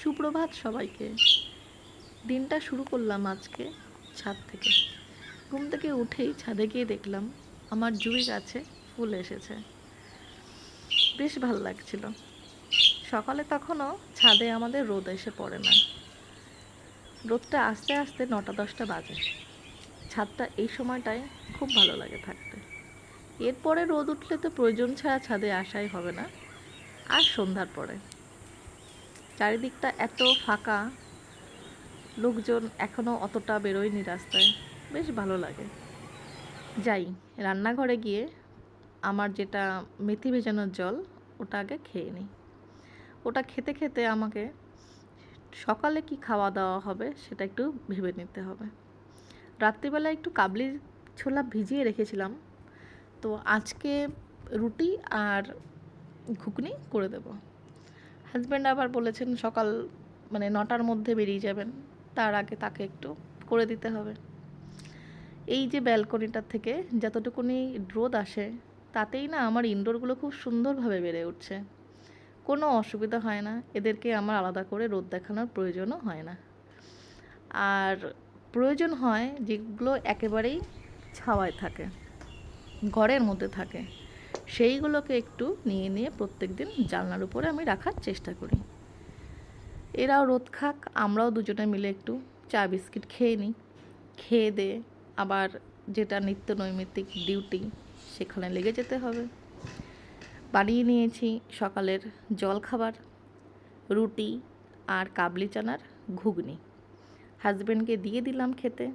সুপ্রভাত সবাইকে। দিনটা শুরু করলাম আজকে ছাদ থেকে। ঘুম থেকে উঠেই ছাদে গিয়ে দেখলাম আমার জুঁই গাছে ফুল এসেছে। বেশ ভালো লাগছিল। সকালে তখনও ছাদে আমাদের রোদ এসে পড়ে না। রোদটা আস্তে আস্তে 9টা-10টা বাজে। ছাদটা এই সময়টায় খুব ভালো লাগে থাকতে। এরপরে রোদ উঠলে তো প্রয়োজন ছাড়া ছাদে আসাই হবে না। আর সন্ধ্যার পরে চারিদিকটা এত ফাঁকা, লোকজন এখনও অতটা বেরোয়নি রাস্তায়। বেশ ভালো লাগে। যাই রান্নাঘরে গিয়ে আমার যেটা মেথি ভেজানোর জল, ওটা আগে খেয়ে নিই। ওটা খেতে খেতে আমাকে সকালে কি খাওয়া দাওয়া হবে সেটা একটু ভেবে নিতে হবে। রাত্রিবেলা একটু কাবলি ছোলা ভিজিয়ে রেখেছিলাম, তো আজকে রুটি আর ঘুগনি করে দেব। হাজব্যান্ড আবার বলেছেন সকাল 9টার মধ্যে বেরিয়ে যাবেন, তার আগে তাকে একটু করে দিতে হবে। এই যে ব্যালকনিটার থেকে যতটুকুনি রোদ আসে, তাতেই না আমার ইনডোরগুলো খুব সুন্দরভাবে বেড়ে উঠছে। কোনো অসুবিধা হয় না, এদেরকে আমার আলাদা করে রোদ দেখানোর প্রয়োজনও হয় না। আর প্রয়োজন হয় যেগুলো একেবারেই ছাওয়ায় থাকে, ঘরের মধ্যে থাকে, সেইগুলোকে একটু নিয়ে নিয়ে প্রত্যেক দিন জানলার উপরে আমি রাখার চেষ্টা করি। এরাও রোদ খাক, আমরাও দুজনে মিলে একটু চা বিস্কিট খেয়ে নিই। খেয়ে দিয়ে আবার যেটা নিত্য নৈমিত্তিক ডিউটি, সেখানে লেগে যেতে হবে। বানিয়ে নিয়েছি সকালের জলখাবার, রুটি আর কাবলি চানার ঘুগনি। হাজব্যান্ডকে দিয়ে দিলাম খেতে,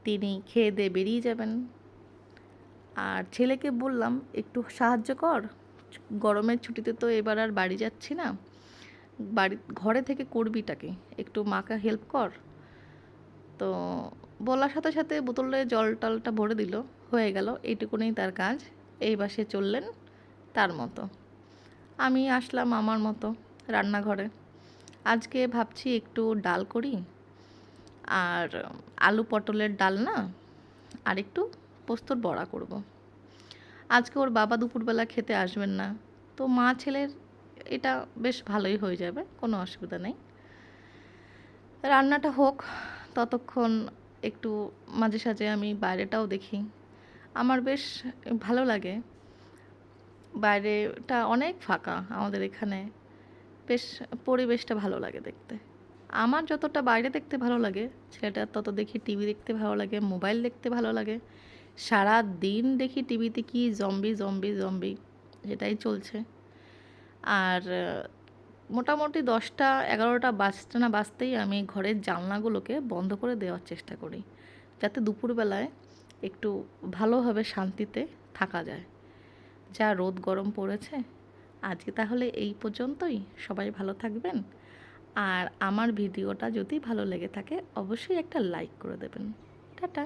তিনি খেয়ে দিয়ে বেরিয়ে যাবেন। আর ছেলেকে বললাম একটু সাহায্য কর, গরমের ছুটিতে তো এবার আর বাড়ি যাচ্ছি না, ঘরে থেকে করবিটাকে একটু মাকে হেল্প কর। তো বলার সাথে সাথে বোতলে জল টলটা ভরে দিল, হয়ে গেল, এইটুকুনেই তার কাজ। এই বাসে চললেন তার মতো। আমি আসলাম আমার মতো রান্নাঘরে। আজকে ভাবছি একটু ডাল করি, আর আলু পটলের ডাল না, আর একটু পোস্তর বড়া করব। আজকে ওর বাবা দুপুরবেলা খেতে আসবেন না, তো মা ছেলের এটা বেশ ভালোই হয়ে যাবে, কোনো অসুবিধা নেই। রান্নাটা হোক, ততক্ষণ একটু মাঝে সাঝে আমি বাইরেটাও দেখি। আমার বেশ ভালো লাগে, বাইরেটা অনেক ফাঁকা আমাদের এখানে, বেশ পরিবেশটা ভালো লাগে দেখতে। আমার যতটা বাইরে দেখতে ভালো লাগে, ছেলেটার তত দেখি টিভি দেখতে ভালো লাগে, মোবাইল দেখতে ভালো লাগে। সারা দিন দেখি টিভিতে কি জম্বি জম্বি জম্বি, এটাই চলছে। আর মোটামুটি 10টা-11টা বাজতে না বাজতেই আমি ঘরের জানলাগুলোকে বন্ধ করে দেওয়ার চেষ্টা করি, যাতে দুপুরবেলায় একটু ভালোভাবে শান্তিতে থাকা যায়। যা রোদ গরম পড়েছে। আজকে তাহলে এই পর্যন্তই। সবাই ভালো থাকবেন। আর আমার ভিডিওটা যদি ভালো লেগে থাকে, অবশ্যই একটা লাইক করে দেবেন। টাটা।